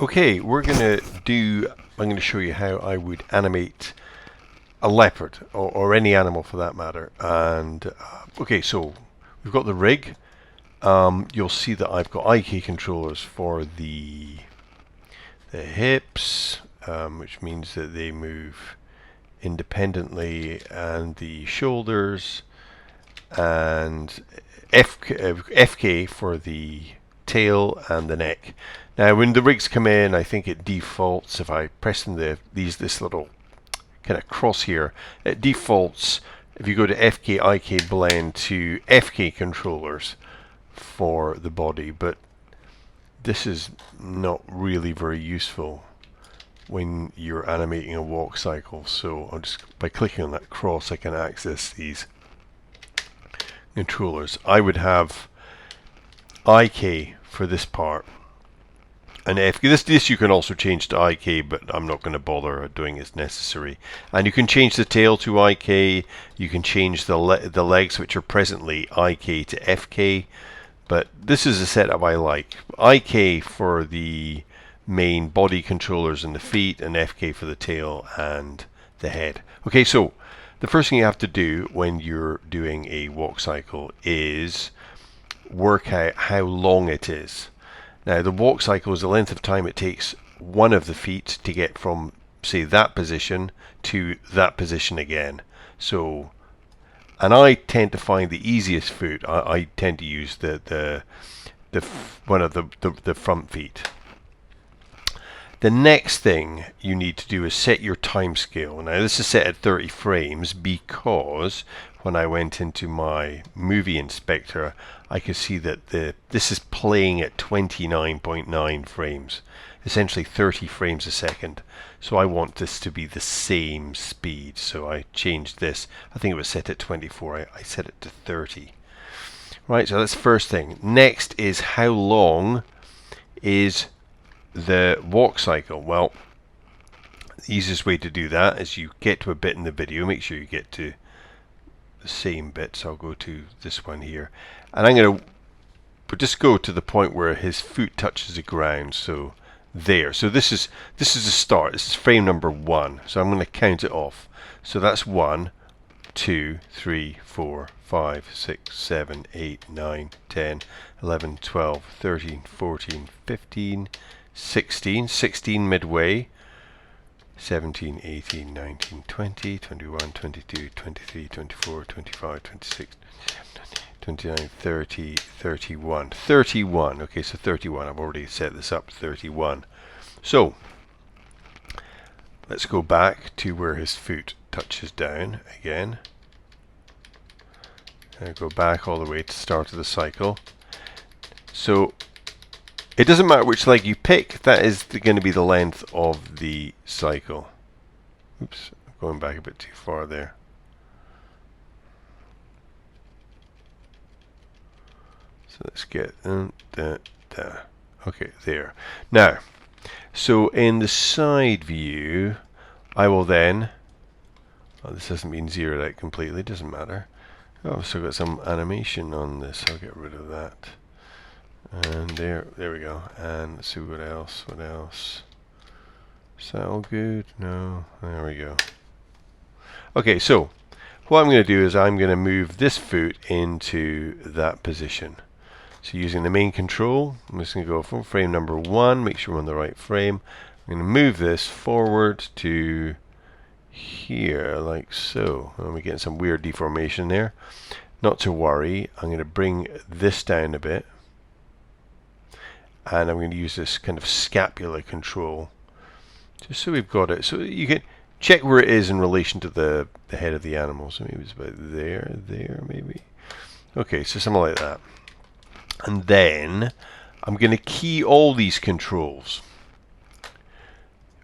Okay, I'm going to show you how I would animate a leopard, or any animal for that matter. And okay, so we've got the rig. You'll see that I've got IK controllers for the hips, which means that they move independently, and the shoulders, and FK for the tail and the neck. Now, when the rigs come in, I think it defaults, if I press in this little kind of cross here, it defaults, if you go to FK IK blend, to FK controllers for the body, but this is not really very useful when you're animating a walk cycle. So I'll just, by clicking on that cross, I can access these controllers. I would have IK for this part, and FK. This you can also change to IK, but I'm not going to bother doing as necessary. And you can change the tail to IK. You can change the legs, which are presently IK, to FK. But this is a setup I like. IK for the main body controllers and the feet, and FK for the tail and the head. Okay, so the first thing you have to do when you're doing a walk cycle is work out how long it is. Now, the walk cycle is the length of time it takes one of the feet to get from, say, that position to that position again. So, and I tend to find the easiest foot. I tend to use the one of the front feet. The next thing you need to do is set your time scale. Now, this is set at 30 frames because when I went into my movie inspector, I could see that this is playing at 29.9 frames, essentially 30 frames a second. So I want this to be the same speed. So I changed this. I think it was set at 24. I set it to 30. Right, so that's the first thing. Next is how long is the walk cycle. Well, the easiest way to do that is you get to a bit in the video, make sure you get to the same bit. So I'll go to this one here, and I'm going to just go to the point where his foot touches the ground. So there. So this is the start. This is frame number 1. So I'm going to count it off. So that's 1, 2, 3, 4, 5, 6, 7, 8, 9, 10, 11, 12, 13, 14, 15, 16 midway, 17, 18, 19, 20, 21, 22, 23, 24, 25, 26, 29, 30, 31. 31. Okay, so 31. I've already set this up, 31. So, let's go back to where his foot touches down again. And go back all the way to the start of the cycle. So, it doesn't matter which leg you pick, that is going to be the length of the cycle. Oops, I'm going back a bit too far there. So let's get okay, there. Now, so in the side view, I will then, this hasn't been zeroed out completely, doesn't matter. Oh, I've still got some animation on this, I'll get rid of that. And there we go. And let's see what else. Is that all good? No. There we go. Okay, so what I'm going to do is I'm going to move this foot into that position. So using the main control, I'm just going to go from frame number 1, make sure we're on the right frame. I'm going to move this forward to here, like so. And we're getting some weird deformation there. Not to worry, I'm going to bring this down a bit. And I'm going to use this kind of scapula control, just so we've got it. So you can check where it is in relation to the head of the animal. So maybe it's about there, maybe. Okay, so something like that. And then I'm going to key all these controls.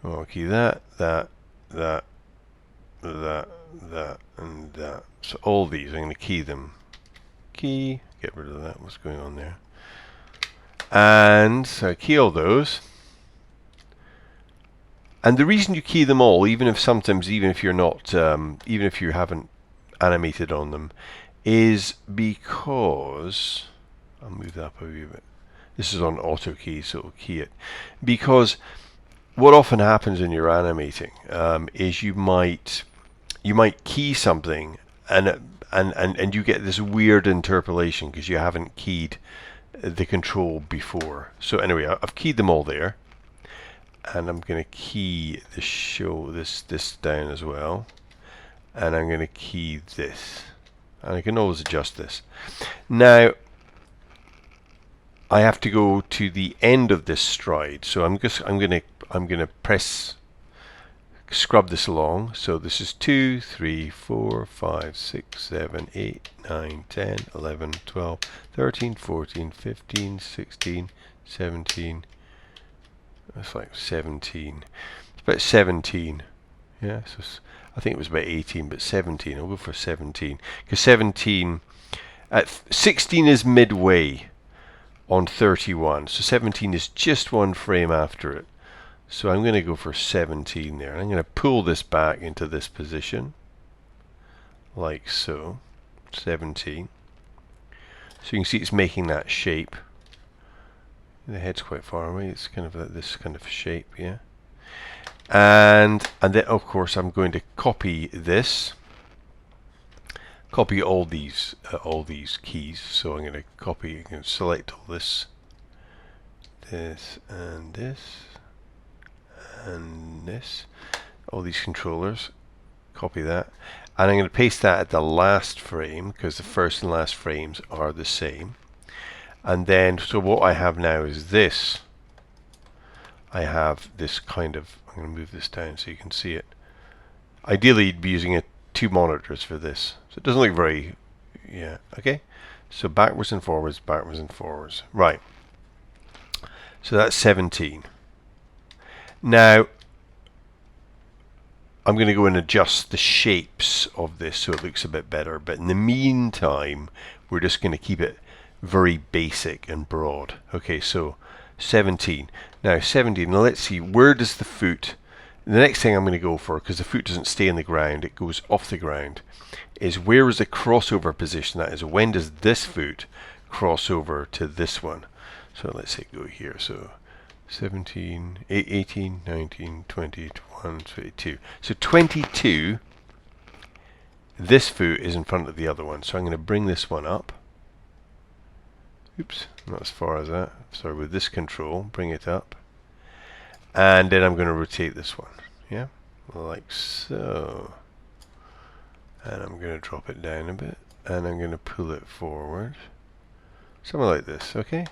I'll key that, and that. So all these, I'm going to key them. Key, get rid of that. What's going on there? And so key all those. And the reason you key them all, even if you're not, even if you haven't animated on them, is because I'll move that up a wee bit. This is on auto key, so it'll key it. Because what often happens when you're animating is you might key something and you get this weird interpolation because you haven't keyed the control before. So anyway, I've keyed them all there, and I'm going to key the show this down as well, and I'm going to key this, and I can always adjust this. Now I have to go to the end of this stride, so I'm going to press scrub this along. So this is 2, 3, 4, 5, 6, 7, 8, 9, 10, 11, 12, 13, 14, 15, 16, 17. That's like 17. It's about 17. Yeah, so I think it was about 18, but 17. I'll go for 17 because 17 at 16 is midway on 31, so 17 is just one frame after it. So I'm going to go for 17 there. I'm going to pull this back into this position, like so. 17. So you can see it's making that shape. The head's quite far away. It's kind of like this kind of shape, yeah. And then of course I'm going to copy this. Copy all these keys. So I'm going to copy. You can select all this, this, and this. And this, all these controllers, copy that, and I'm going to paste that at the last frame because the first and last frames are the same. And then, so what I have now is this. I have this kind of, I'm going to move this down so you can see it. Ideally you'd be using two monitors for this, so it doesn't look very, yeah, okay. So backwards and forwards, backwards and forwards. Right. So that's 17. Now, I'm going to go and adjust the shapes of this so it looks a bit better. But in the meantime, we're just going to keep it very basic and broad. Okay, so 17. Now 17, now let's see, where does the foot, the next thing I'm going to go for, because the foot doesn't stay in the ground, it goes off the ground, is where is the crossover position? That is, when does this foot cross over to this one? So let's say go here. So 17, 18, 19, 20, 21, 22. So 22, this foot is in front of the other one. So I'm going to bring this one up. Oops, not as far as that. Sorry, with this control, bring it up. And then I'm going to rotate this one. Yeah, like so. And I'm going to drop it down a bit. And I'm going to pull it forward. Something like this, okay?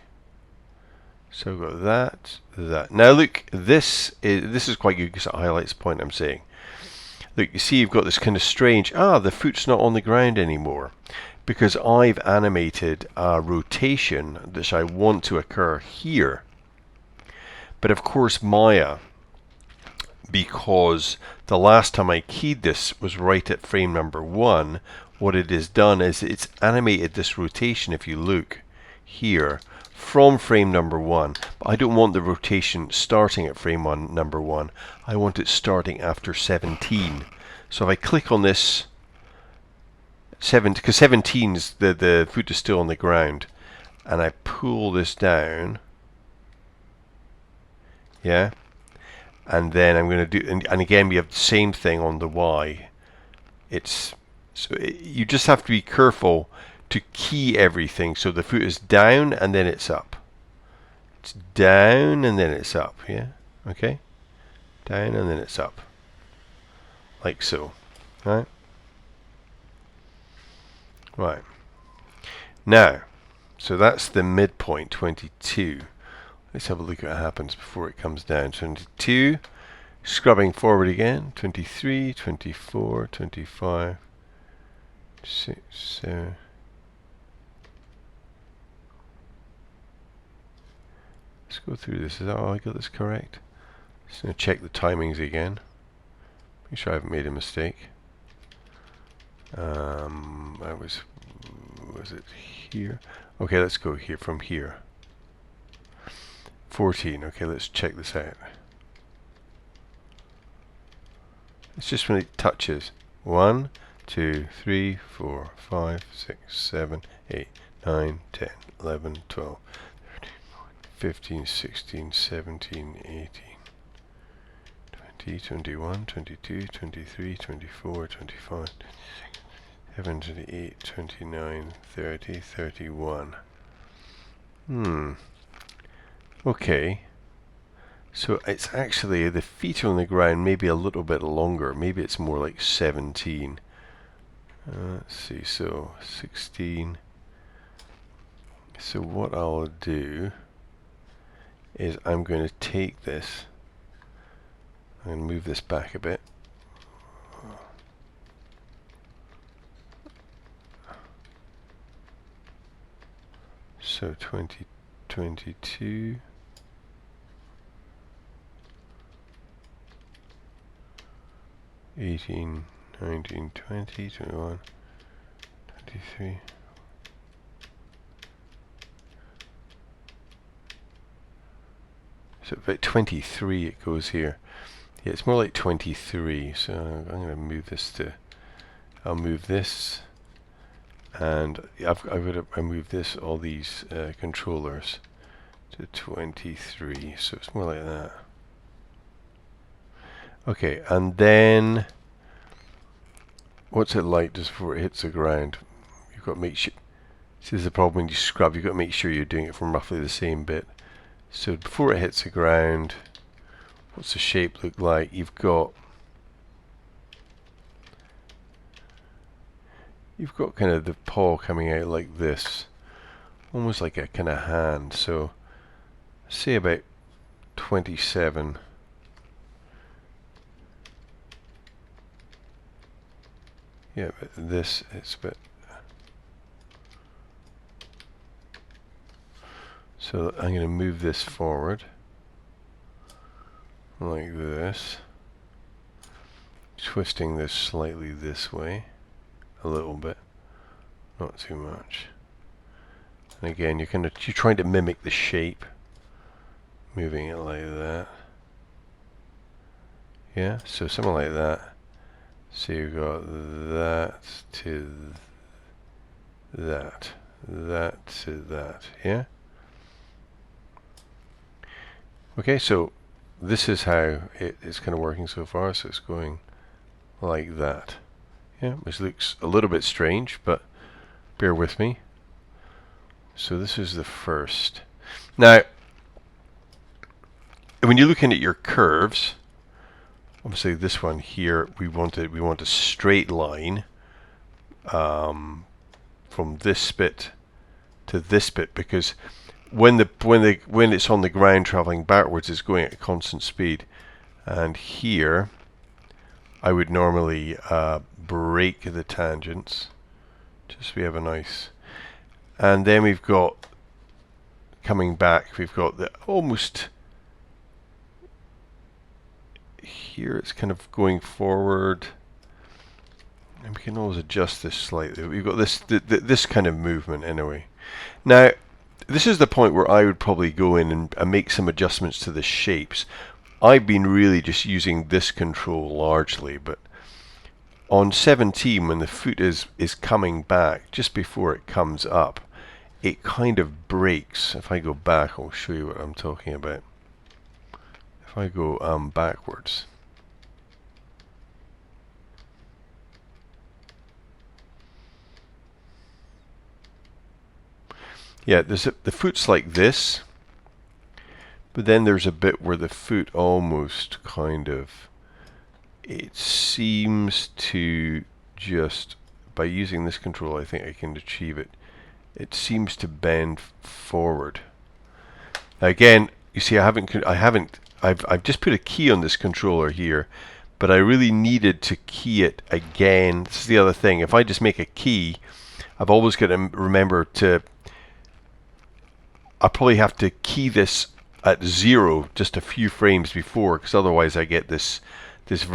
So we've got that, that. Now look, this is quite good because it highlights the point I'm saying. Look, you see you've got this kind of strange, the foot's not on the ground anymore. Because I've animated a rotation which I want to occur here. But of course Maya, because the last time I keyed this was right at frame number 1, what it has done is it's animated this rotation, if you look here, from frame number 1, but I don't want the rotation starting at frame number 1. I want it starting after 17. So if I click on this, because 17 is the foot is still on the ground, and I pull this down, yeah, and then I'm going to do, and again we have the same thing on the Y. You just have to be careful to key everything so the foot is down and then it's up. It's down and then it's up, yeah? Okay? Down and then it's up. Like so. Right? Right. Now, so that's the midpoint, 22. Let's have a look at what happens before it comes down. 22, scrubbing forward again. 23, 24, 25, 6, 7. Let's go through this. Is that all I got this correct? Just going to check the timings again. Make sure I haven't made a mistake. Was it here? Okay, let's go here from here. 14. Okay, let's check this out. It's just when it touches. 1, 2, 3, 4, 5, 6, 7, 8, 9, 10, 11, 12, 13, 14, 15, 16, 17, 18, 20, 21, 22, 23, 24, 25, 27, 28, 29, 30, 31. Okay. So it's actually, the feet on the ground maybe a little bit longer. Maybe it's more like 17. Let's see, so 16. So what I'll do is I'm going to take this, I'm going to move this back a bit. So 20, 22. 18, 19, 20, 21, 23. So about 23 it goes here. Yeah, it's more like 23. So I'm going to move this to, I'll move this, and I've got to move this, all these controllers to 23. So it's more like that. Okay, and then what's it like just before it hits the ground? You've got to make sure, this is the problem when you scrub, you've got to make sure you're doing it from roughly the same bit. So before it hits the ground, what's the shape look like? You've got kind of the paw coming out like this, almost like a kind of hand. So say about 27. Yeah, but this is a bit. So I'm going to move this forward like this, twisting this slightly this way, a little bit, not too much. And again, you're trying to mimic the shape, moving it like that. Yeah, so something like that. So you've got that to that, that to that, yeah? Okay, so this is how it is kind of working so far. So it's going like that. Yeah, which looks a little bit strange, but bear with me. So this is the first. Now, when you're looking at your curves, obviously this one here, we want a straight line from this bit to this bit, because when it's on the ground traveling backwards, it's going at a constant speed. And here I would normally break the tangents just so we have a nice, and then we've got coming back, we've got the almost here, it's kind of going forward, and we can always adjust this slightly. We've got this kind of movement anyway. Now this is the point where I would probably go in and make some adjustments to the shapes. I've been really just using this control largely, but on 17, when the foot is coming back, just before it comes up, it kind of breaks. If I go back, I'll show you what I'm talking about. If I go backwards, yeah, the foot's like this, but then there's a bit where the foot almost kind of, it seems to just, by using this control, I think I can achieve it. It seems to bend forward. Now again, you see, I've just put a key on this controller here, but I really needed to key it again. This is the other thing. If I just make a key, I've always got to remember to, I probably have to key this at 0 just a few frames before, because otherwise I get this very